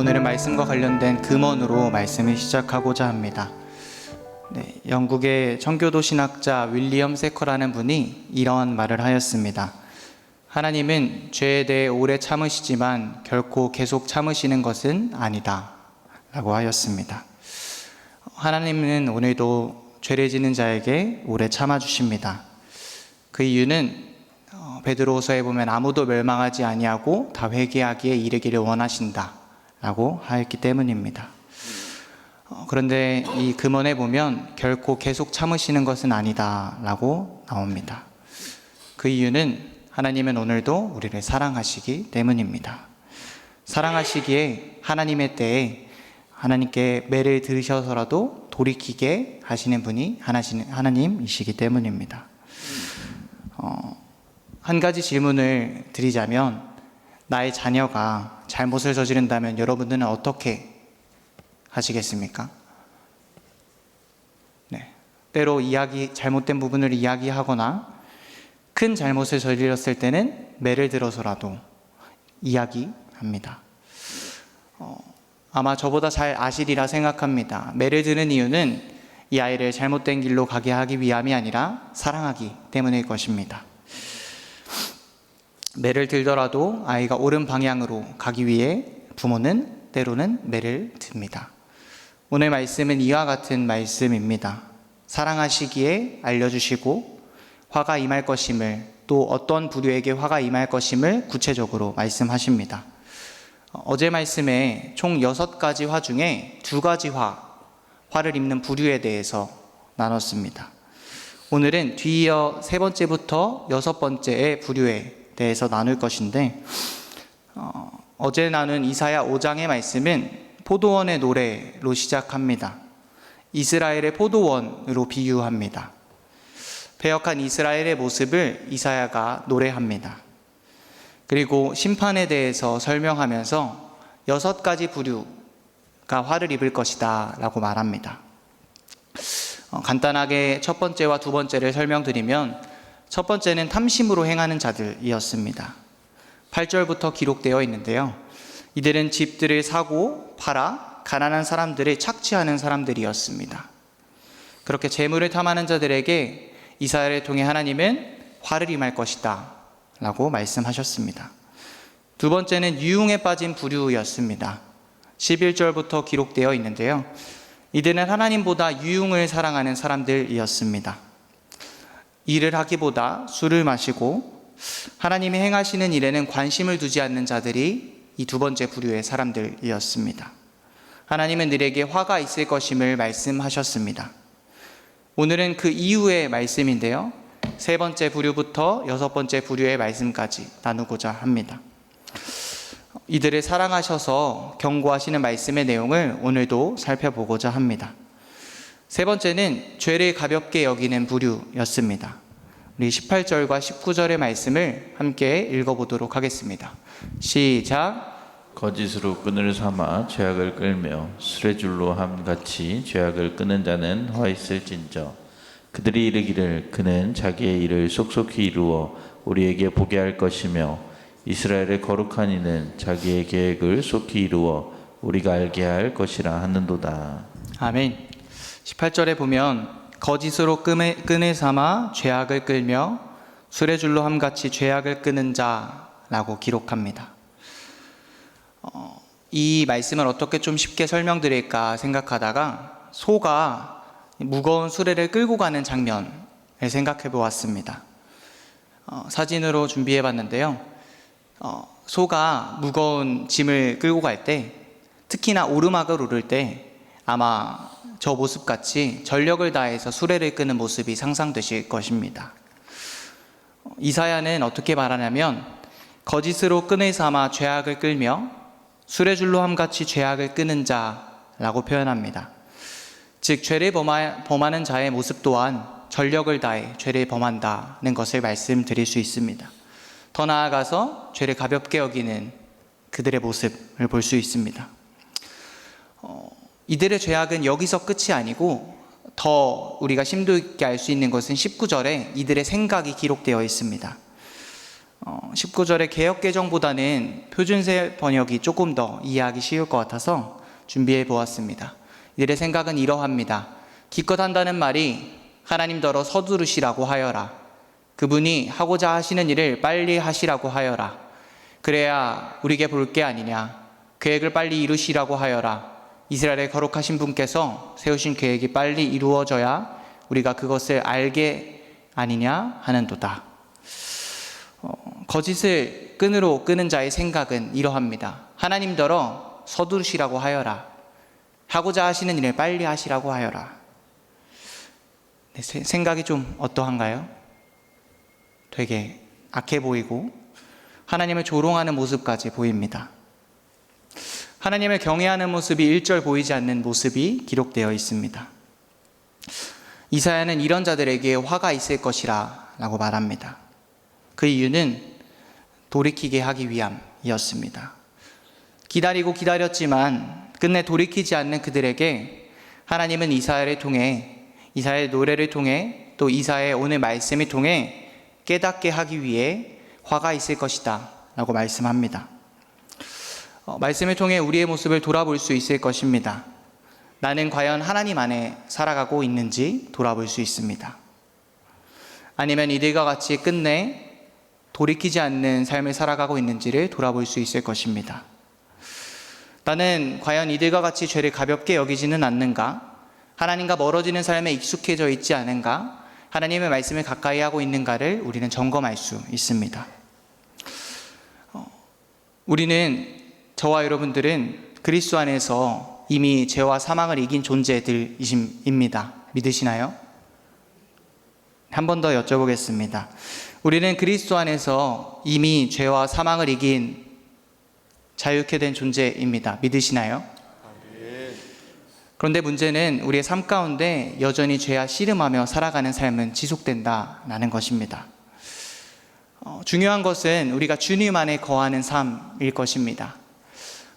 오늘은 말씀과 관련된 금언으로 말씀을 시작하고자 합니다. 영국의 청교도 신학자 윌리엄 세커라는 분이 이런 말을 하였습니다. 하나님은 죄에 대해 오래 참으시지만 결코 계속 참으시는 것은 아니다 라고 하였습니다. 하나님은 오늘도 죄를 짓는 자에게 오래 참아주십니다. 그 이유는 베드로후서에 보면 아무도 멸망하지 아니하고 다 회개하기에 이르기를 원하신다 라고 하였기 때문입니다. 그런데 이 금언에 보면 결코 계속 참으시는 것은 아니다 라고 나옵니다. 그 이유는 하나님은 오늘도 우리를 사랑하시기 때문입니다. 사랑하시기에 하나님의 때에 하나님께 매를 들으셔서라도 돌이키게 하시는 분이 하나님이시기 때문입니다. 한 가지 질문을 드리자면, 나의 자녀가 잘못을 저지른다면 여러분들은 어떻게 하시겠습니까? 때로 잘못된 부분을 이야기하거나 큰 잘못을 저질렀을 때는 매를 들어서라도 이야기합니다. 아마 저보다 잘 아시리라 생각합니다. 매를 드는 이유는 이 아이를 잘못된 길로 가게 하기 위함이 아니라 사랑하기 때문일 것입니다. 매를 들더라도 아이가 옳은 방향으로 가기 위해 부모는 때로는 매를 듭니다. 오늘 말씀은 이와 같은 말씀입니다. 사랑하시기에 알려주시고 화가 임할 것임을, 또 어떤 부류에게 화가 임할 것임을 구체적으로 말씀하십니다. 어제 말씀에 총 6가지 화 중에 2가지 화를 입는 부류에 대해서 나눴습니다. 오늘은 뒤이어 3번째부터 6번째의 부류에 대해서 나눌 것인데, 어제 나눈 이사야 5장의 말씀은 포도원의 노래로 시작합니다. 이스라엘의 포도원으로 비유합니다. 패역한 이스라엘의 모습을 이사야가 노래합니다. 그리고 심판에 대해서 설명하면서 6가지 부류가 화를 입을 것이다 라고 말합니다. 간단하게 첫 번째와 두 번째를 설명드리면, 첫 번째는 탐심으로 행하는 자들이었습니다. 8절부터 기록되어 있는데요. 이들은 집들을 사고 팔아 가난한 사람들을 착취하는 사람들이었습니다. 그렇게 재물을 탐하는 자들에게 이사야를 통해 하나님은 화를 임할 것이다 라고 말씀하셨습니다. 두 번째는 유흥에 빠진 부류였습니다. 11절부터 기록되어 있는데요. 이들은 하나님보다 유흥을 사랑하는 사람들이었습니다. 일을 하기보다 술을 마시고 하나님이 행하시는 일에는 관심을 두지 않는 자들이 이 두 번째 부류의 사람들이었습니다. 하나님은 그들에게 화가 있을 것임을 말씀하셨습니다. 오늘은 그 이후의 말씀인데요. 3번째 부류부터 6번째 부류의 말씀까지 나누고자 합니다. 이들을 사랑하셔서 경고하시는 말씀의 내용을 오늘도 살펴보고자 합니다. 3번째는 죄를 가볍게 여기는 부류였습니다. 우리 18절과 19절의 말씀을 함께 읽어보도록 하겠습니다. 시작. 거짓으로 끈을 삼아 죄악을 끌며 수레줄로 함같이 죄악을 끄는 자는 화 있을진저. 그들이 이르기를 그는 자기의 일을 속속히 이루어 우리에게 보게 할 것이며 이스라엘의 거룩한 이는 자기의 계획을 속히 이루어 우리가 알게 할 것이라 하는도다. 아멘. 18절에 보면 거짓으로 끈을 삼아 죄악을 끌며 수레줄로 함같이 죄악을 끄는 자라고 기록합니다. 이 말씀을 어떻게 좀 쉽게 설명드릴까 생각하다가 소가 무거운 수레를 끌고 가는 장면을 생각해 보았습니다. 사진으로 준비해 봤는데요. 소가 무거운 짐을 끌고 갈 때, 특히나 오르막을 오를 때 아마 저 모습같이 전력을 다해서 수레를 끄는 모습이 상상되실 것입니다. 이사야는 어떻게 말하냐면, 거짓으로 끈을 삼아 죄악을 끌며 수레줄로 함같이 죄악을 끄는 자라고 표현합니다. 즉 죄를 범하는 자의 모습 또한 전력을 다해 죄를 범한다는 것을 말씀드릴 수 있습니다. 더 나아가서 죄를 가볍게 여기는 그들의 모습을 볼 수 있습니다. 이들의 죄악은 여기서 끝이 아니고 더 우리가 심도 있게 알 수 있는 것은 19절에 이들의 생각이 기록되어 있습니다. 19절의 개역개정보다는 표준세 번역이 조금 더 이해하기 쉬울 것 같아서 준비해 보았습니다. 이들의 생각은 이러합니다. 기껏 한다는 말이 하나님더러 서두르시라고 하여라. 그분이 하고자 하시는 일을 빨리 하시라고 하여라. 그래야 우리에게 볼 게 아니냐. 계획을 빨리 이루시라고 하여라. 이스라엘의 거룩하신 분께서 세우신 계획이 빨리 이루어져야 우리가 그것을 알게 아니냐 하는도다. 거짓을 끈으로 끄는 자의 생각은 이러합니다. 하나님더러 서두르시라고 하여라. 하고자 하시는 일을 빨리 하시라고 하여라. 네, 생각이 좀 어떠한가요? 되게 악해 보이고 하나님을 조롱하는 모습까지 보입니다. 하나님을 경외하는 모습이 1절 보이지 않는 모습이 기록되어 있습니다. 이사야는 이런 자들에게 화가 있을 것이라 라고 말합니다. 그 이유는 돌이키게 하기 위함이었습니다. 기다리고 기다렸지만 끝내 돌이키지 않는 그들에게 하나님은 이사야를 통해, 이사야의 노래를 통해, 또 이사야의 오늘 말씀을 통해 깨닫게 하기 위해 화가 있을 것이다 라고 말씀합니다. 말씀을 통해 우리의 모습을 돌아볼 수 있을 것입니다. 나는 과연 하나님 안에 살아가고 있는지 돌아볼 수 있습니다. 아니면 이들과 같이 끝내 돌이키지 않는 삶을 살아가고 있는지를 돌아볼 수 있을 것입니다. 나는 과연 이들과 같이 죄를 가볍게 여기지는 않는가? 하나님과 멀어지는 삶에 익숙해져 있지 않은가? 하나님의 말씀을 가까이 하고 있는가를 우리는 점검할 수 있습니다. 저와 여러분들은 그리스도 안에서 이미 죄와 사망을 이긴 존재들입니다. 믿으시나요? 한 번 더 여쭤보겠습니다. 우리는 그리스도 안에서 이미 죄와 사망을 이긴 자유케 된 존재입니다. 믿으시나요? 그런데 문제는 우리의 삶 가운데 여전히 죄와 씨름하며 살아가는 삶은 지속된다는 것입니다. 중요한 것은 우리가 주님 안에 거하는 삶일 것입니다.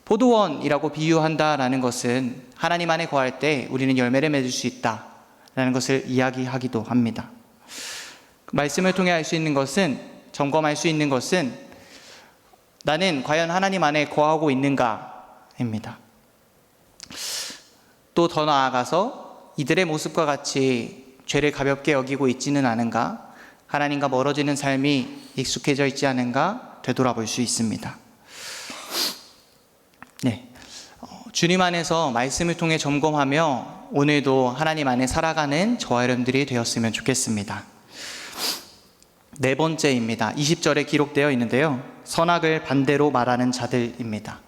포도원이라고 비유한다라는 것은 하나님 안에 거할 때 우리는 열매를 맺을 수 있다라는 것을 이야기하기도 합니다. 말씀을 통해 알 수 있는 것은, 점검할 수 있는 것은 나는 과연 하나님 안에 거하고 있는가입니다. 또 더 나아가서 이들의 모습과 같이 죄를 가볍게 여기고 있지는 않은가, 하나님과 멀어지는 삶이 익숙해져 있지 않은가 되돌아볼 수 있습니다. 네, 주님 안에서 말씀을 통해 점검하며 오늘도 하나님 안에 살아가는 저와 여러분들이 되었으면 좋겠습니다. 네 번째입니다. 20절에 기록되어 있는데요. 선악을 반대로 말하는 자들입니다.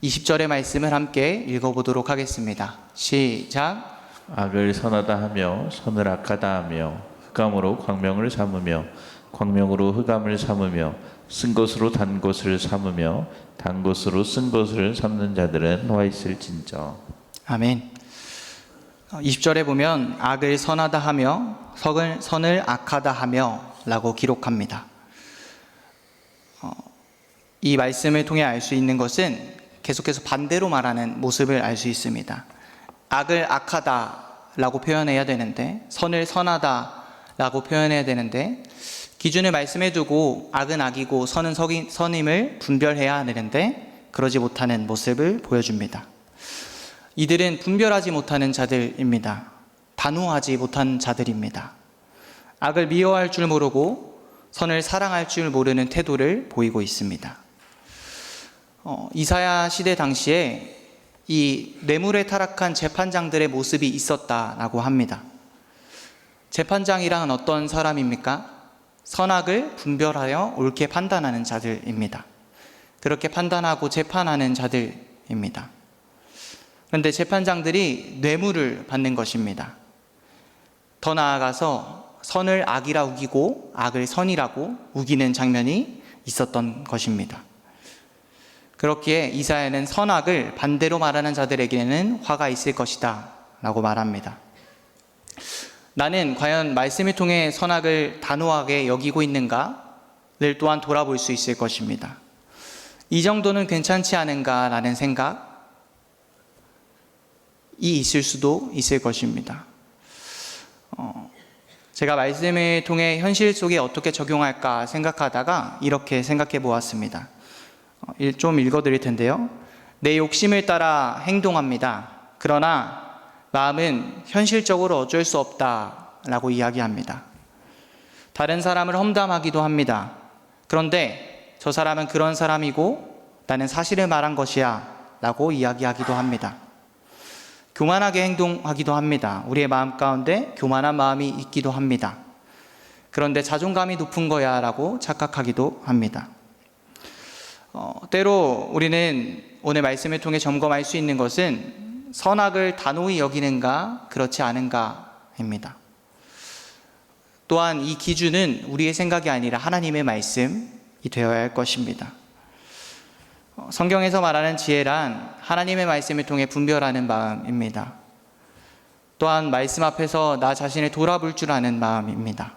20절의 말씀을 함께 읽어보도록 하겠습니다. 시작. 악을 선하다 하며 선을 악하다 하며 흑암으로 광명을 삼으며 광명으로 흑암을 삼으며 쓴 것으로 단 것을 삼으며 단 것으로 쓴 것을 삼는 자들은 화 있을진저. 아멘. 20절에 보면 악을 선하다 하며 선을 악하다 하며 라고 기록합니다. 이 말씀을 통해 알 수 있는 것은 계속해서 반대로 말하는 모습을 알 수 있습니다. 악을 악하다 라고 표현해야 되는데, 선을 선하다 라고 표현해야 되는데, 기준을 말씀해 두고 악은 악이고 선은 선임을 분별해야 되는데 그러지 못하는 모습을 보여줍니다. 이들은 분별하지 못하는 자들입니다. 단호하지 못한 자들입니다. 악을 미워할 줄 모르고 선을 사랑할 줄 모르는 태도를 보이고 있습니다. 이사야 시대 당시에 이 뇌물에 타락한 재판장들의 모습이 있었다라고 합니다. 재판장이란 어떤 사람입니까? 선악을 분별하여 옳게 판단하는 자들입니다. 그렇게 판단하고 재판하는 자들입니다. 그런데 재판장들이 뇌물을 받는 것입니다. 더 나아가서 선을 악이라 우기고 악을 선이라고 우기는 장면이 있었던 것입니다. 그렇기에 이사야는 선악을 반대로 말하는 자들에게는 화가 있을 것이다 라고 말합니다. 나는 과연 말씀을 통해 선악을 단호하게 여기고 있는가를 또한 돌아볼 수 있을 것입니다. 이 정도는 괜찮지 않은가라는 생각이 있을 수도 있을 것입니다. 제가 말씀을 통해 현실 속에 어떻게 적용할까 생각하다가 이렇게 생각해 보았습니다. 좀 읽어드릴 텐데요. 내 욕심을 따라 행동합니다. 그러나 마음은 현실적으로 어쩔 수 없다라고 이야기합니다. 다른 사람을 험담하기도 합니다. 그런데 저 사람은 그런 사람이고 나는 사실을 말한 것이야 라고 이야기하기도 합니다. 교만하게 행동하기도 합니다. 우리의 마음 가운데 교만한 마음이 있기도 합니다. 그런데 자존감이 높은 거야 라고 착각하기도 합니다. 때로 우리는 오늘 말씀을 통해 점검할 수 있는 것은 선악을 단호히 여기는가 그렇지 않은가입니다. 또한 이 기준은 우리의 생각이 아니라 하나님의 말씀이 되어야 할 것입니다. 성경에서 말하는 지혜란 하나님의 말씀을 통해 분별하는 마음입니다. 또한 말씀 앞에서 나 자신을 돌아볼 줄 아는 마음입니다.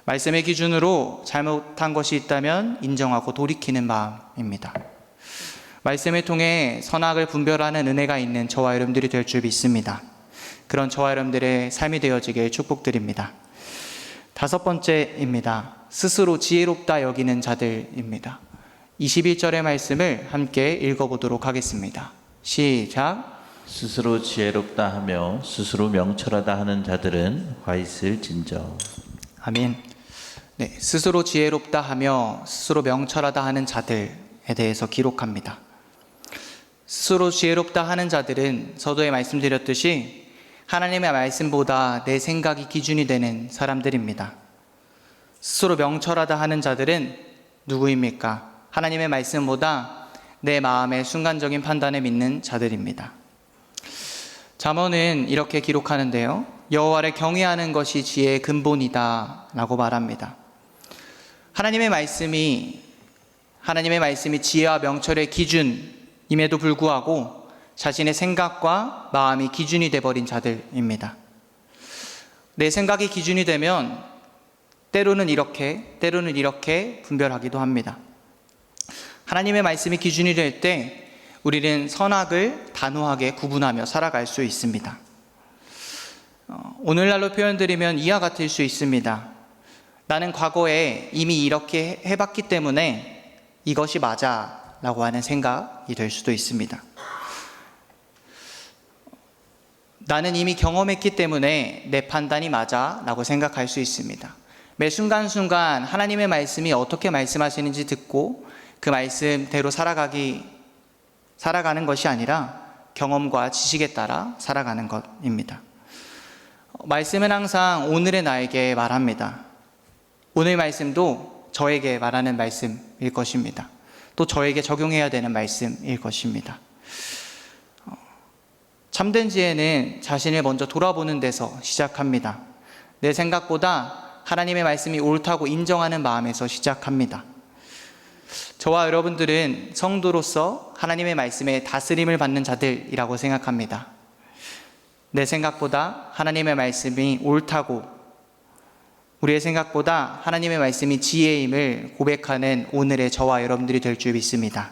말씀의 기준으로 잘못한 것이 있다면 인정하고 돌이키는 마음입니다. 말씀을 통해 선악을 분별하는 은혜가 있는 저와 여러분들이 될 줄 믿습니다. 그런 저와 여러분들의 삶이 되어지길 축복드립니다. 5번째입니다. 스스로 지혜롭다 여기는 자들입니다. 21절의 말씀을 함께 읽어보도록 하겠습니다. 시작. 스스로 지혜롭다 하며 스스로 명철하다 하는 자들은 화 있을진저. 아멘. 네, 스스로 지혜롭다 하며 스스로 명철하다 하는 자들에 대해서 기록합니다. 스스로 지혜롭다 하는 자들은 서두에 말씀드렸듯이 하나님의 말씀보다 내 생각이 기준이 되는 사람들입니다. 스스로 명철하다 하는 자들은 누구입니까? 하나님의 말씀보다 내 마음의 순간적인 판단에 믿는 자들입니다. 잠언은 이렇게 기록하는데요. 여호와를 경외하는 것이 지혜의 근본이다 라고 말합니다. 하나님의 말씀이 지혜와 명철의 기준임에도 불구하고 자신의 생각과 마음이 기준이 되어버린 자들입니다. 내 생각이 기준이 되면 때로는 이렇게 분별하기도 합니다. 하나님의 말씀이 기준이 될 때 우리는 선악을 단호하게 구분하며 살아갈 수 있습니다. 오늘날로 표현드리면 이와 같을 수 있습니다. 나는 과거에 이미 이렇게 해봤기 때문에 이것이 맞아 라고 하는 생각이 될 수도 있습니다. 나는 이미 경험했기 때문에 내 판단이 맞아 라고 생각할 수 있습니다. 매 순간순간 하나님의 말씀이 어떻게 말씀하시는지 듣고 그 말씀대로 살아가는 것이 아니라 경험과 지식에 따라 살아가는 것입니다. 말씀은 항상 오늘의 나에게 말합니다. 오늘 말씀도 저에게 말하는 말씀일 것입니다. 또 저에게 적용해야 되는 말씀일 것입니다. 참된 지혜는 자신을 먼저 돌아보는 데서 시작합니다. 내 생각보다 하나님의 말씀이 옳다고 인정하는 마음에서 시작합니다. 저와 여러분들은 성도로서 하나님의 말씀에 다스림을 받는 자들이라고 생각합니다. 내 생각보다 하나님의 말씀이 옳다고, 우리의 생각보다 하나님의 말씀이 지혜임을 고백하는 오늘의 저와 여러분들이 될 줄 믿습니다.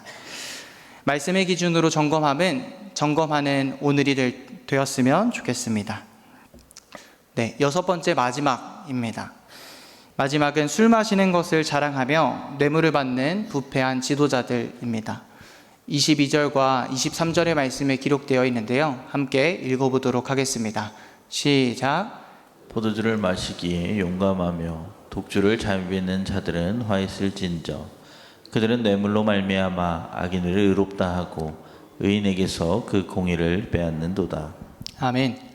말씀의 기준으로 점검하는 오늘이 되었으면 좋겠습니다. 네, 6번째 마지막입니다. 마지막은 술 마시는 것을 자랑하며 뇌물을 받는 부패한 지도자들입니다. 22절과 23절의 말씀에 기록되어 있는데요. 함께 읽어보도록 하겠습니다. 시작. 포도주를 마시기에 용감하며 독주를 잠입는 자들은 화 있을진저. 그들은 뇌물로 말미암아 악인을 의롭다 하고 의인에게서 그 공의를 빼앗는도다. 아멘.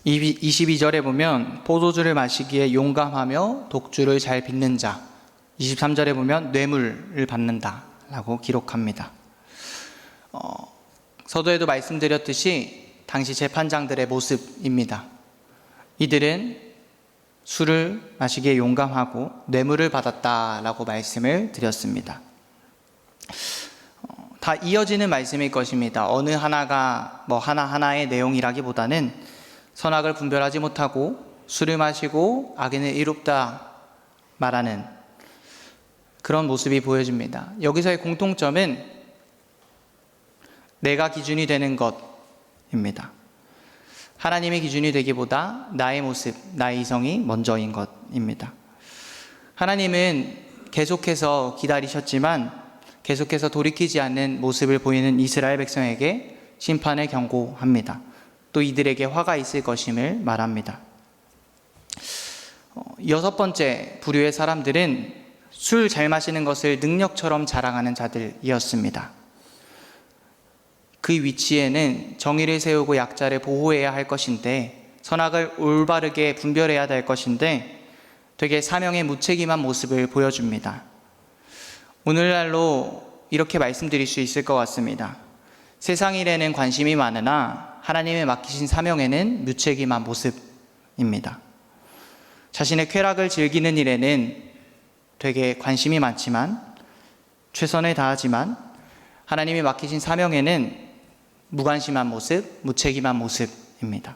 22절에 보면 포도주를 마시기에 용감하며 독주를 잘 빚는 자, 23절에 보면 뇌물을 받는다 라고 기록합니다. 서두에도 말씀드렸듯이 당시 재판장들의 모습입니다. 이들은 술을 마시기에 용감하고 뇌물을 받았다라고 말씀을 드렸습니다. 다 이어지는 말씀일 것입니다. 어느 하나가 하나하나의 내용이라기보다는 선악을 분별하지 못하고 술을 마시고 악인을 이롭다 말하는 그런 모습이 보여집니다. 여기서의 공통점은 내가 기준이 되는 것입니다. 하나님의 기준이 되기보다 나의 모습, 나의 이성이 먼저인 것입니다. 하나님은 계속해서 기다리셨지만 계속해서 돌이키지 않는 모습을 보이는 이스라엘 백성에게 심판을 경고합니다. 또 이들에게 화가 있을 것임을 말합니다. 여섯 번째 부류의 사람들은 술 잘 마시는 것을 능력처럼 자랑하는 자들이었습니다. 그 위치에는 정의를 세우고 약자를 보호해야 할 것인데, 선악을 올바르게 분별해야 될 것인데 되게 사명의 무책임한 모습을 보여줍니다. 오늘날로 이렇게 말씀드릴 수 있을 것 같습니다. 세상 일에는 관심이 많으나 하나님의 맡기신 사명에는 무책임한 모습입니다. 자신의 쾌락을 즐기는 일에는 되게 관심이 많지만, 최선을 다하지만 하나님이 맡기신 사명에는 무관심한 모습, 무책임한 모습입니다.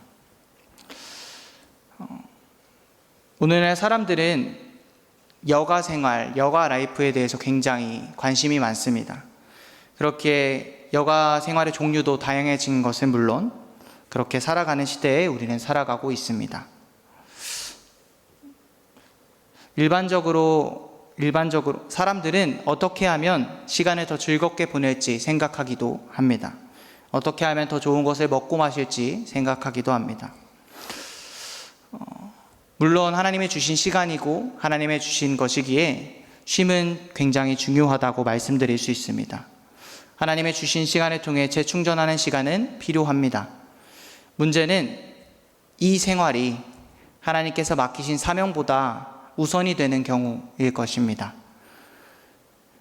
오늘날 사람들은 여가 생활, 여가 라이프에 대해서 굉장히 관심이 많습니다. 그렇게 여가 생활의 종류도 다양해진 것은 물론 그렇게 살아가는 시대에 우리는 살아가고 있습니다. 일반적으로 사람들은 어떻게 하면 시간을 더 즐겁게 보낼지 생각하기도 합니다. 어떻게 하면 더 좋은 것을 먹고 마실지 생각하기도 합니다. 물론 하나님의 주신 시간이고 하나님의 주신 것이기에 쉼은 굉장히 중요하다고 말씀드릴 수 있습니다. 하나님의 주신 시간을 통해 재충전하는 시간은 필요합니다. 문제는 이 생활이 하나님께서 맡기신 사명보다 우선이 되는 경우일 것입니다.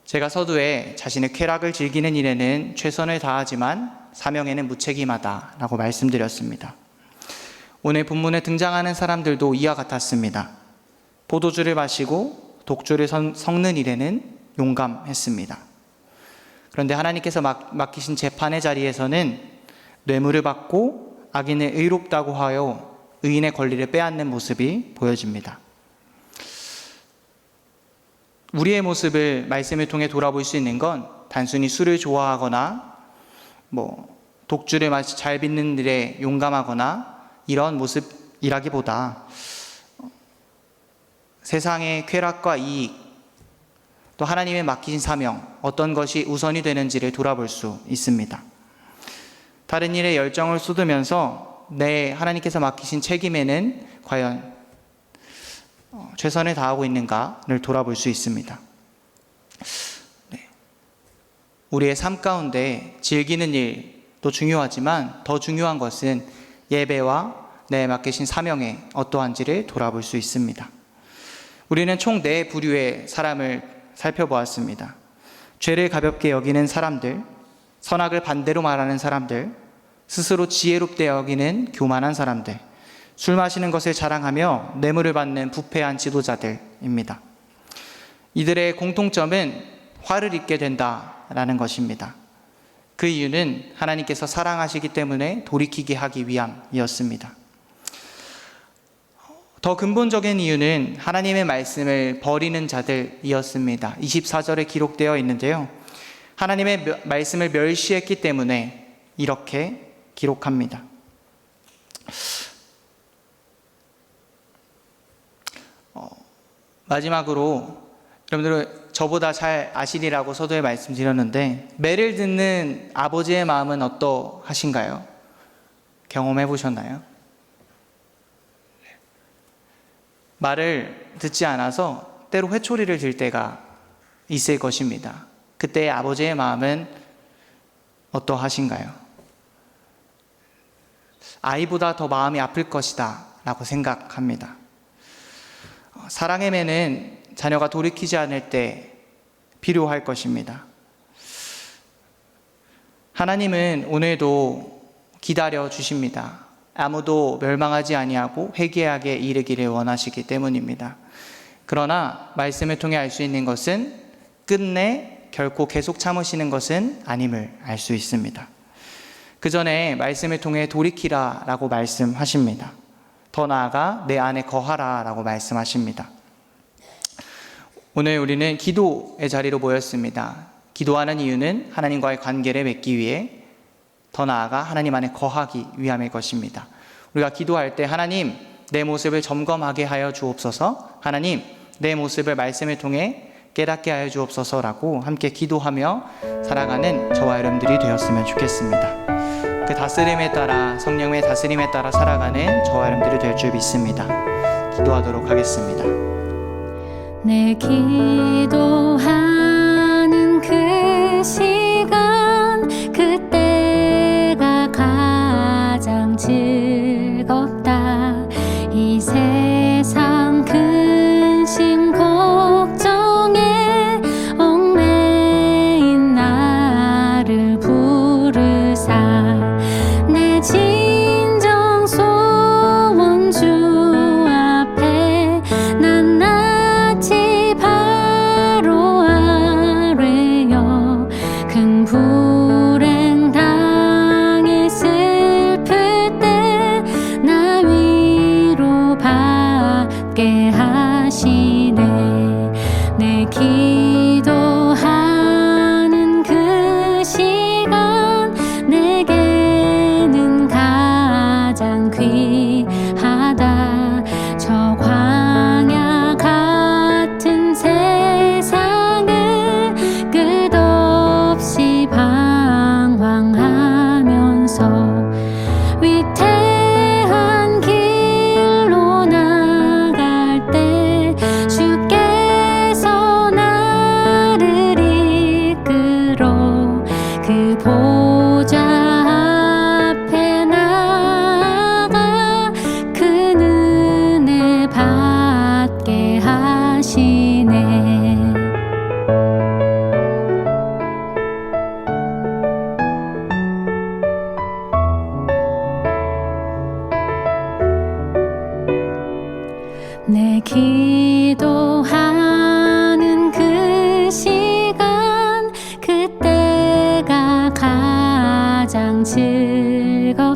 제가 서두에 자신의 쾌락을 즐기는 일에는 최선을 다하지만 사명에는 무책임하다라고 말씀드렸습니다. 오늘 본문에 등장하는 사람들도 이와 같았습니다. 포도주를 마시고 독주를 섞는 일에는 용감했습니다. 그런데 하나님께서 맡기신 재판의 자리에서는 뇌물을 받고 악인을 의롭다고 하여 의인의 권리를 빼앗는 모습이 보여집니다. 우리의 모습을 말씀을 통해 돌아볼 수 있는 건 단순히 술을 좋아하거나 독주를 마치 잘 빚는 일에 용감하거나 이런 모습이라기보다 세상의 쾌락과 이익, 또 하나님의 맡기신 사명, 어떤 것이 우선이 되는지를 돌아볼 수 있습니다. 다른 일에 열정을 쏟으면서 내 하나님께서 맡기신 책임에는 과연 최선을 다하고 있는가를 돌아볼 수 있습니다. 우리의 삶 가운데 즐기는 일도 중요하지만 더 중요한 것은 예배와 내 맡기신 사명에 어떠한지를 돌아볼 수 있습니다. 우리는 총 4부류의 사람을 살펴보았습니다. 죄를 가볍게 여기는 사람들, 선악을 반대로 말하는 사람들, 스스로 지혜롭게 여기는 교만한 사람들, 술 마시는 것을 자랑하며 뇌물을 받는 부패한 지도자들입니다. 이들의 공통점은 화를 입게 된다라는 것입니다. 그 이유는 하나님께서 사랑하시기 때문에 돌이키게 하기 위함이었습니다. 더 근본적인 이유는 하나님의 말씀을 버리는 자들이었습니다. 24절에 기록되어 있는데요. 하나님의 말씀을 멸시했기 때문에 이렇게 기록합니다. 마지막으로 여러분들 저보다 잘 아시리라고 서두에 말씀드렸는데, 매를 듣는 아버지의 마음은 어떠하신가요? 경험해 보셨나요? 말을 듣지 않아서 때로 회초리를 들 때가 있을 것입니다. 그때 아버지의 마음은 어떠하신가요? 아이보다 더 마음이 아플 것이다 라고 생각합니다. 사랑의 매는 자녀가 돌이키지 않을 때 필요할 것입니다. 하나님은 오늘도 기다려 주십니다. 아무도 멸망하지 아니하고 회개하게 이르기를 원하시기 때문입니다. 그러나 말씀을 통해 알 수 있는 것은 끝내 결코 계속 참으시는 것은 아님을 알 수 있습니다. 그 전에 말씀을 통해 돌이키라 라고 말씀하십니다. 더 나아가 내 안에 거하라 라고 말씀하십니다. 오늘 우리는 기도의 자리로 모였습니다. 기도하는 이유는 하나님과의 관계를 맺기 위해, 더 나아가 하나님 안에 거하기 위함일 것입니다. 우리가 기도할 때 하나님 내 모습을 점검하게 하여 주옵소서, 하나님 내 모습을 말씀을 통해 깨닫게 하여 주옵소서라고 함께 기도하며 살아가는 저와 여러분들이 되었으면 좋겠습니다. 그 다스림에 따라, 성령의 다스림에 따라 살아가는 저와 여러분들이 될 줄 믿습니다. 기도하도록 하겠습니다. 내 기도하는 그 시간, 그때가 가장 즐겁다. 이 세상 근심 걱정에 얽매인 나를 부르사 내 진정 소원 주 앞에 난 낯이 바로 아뢰어 큰 불행 당해 슬플 때 나 위로받게 하시네. 내 기도하는 그 시간 내게는 가장 귀하다. 저 광야 같은 세상을 끝없이 방황하면서 위태한 길로 나갈 때 주께서 나를 이끌어 그 보좌 앞에 나가 그 은혜 받게 하시네. 내 기도하는 그 시간, 그때가 가장 즐거워.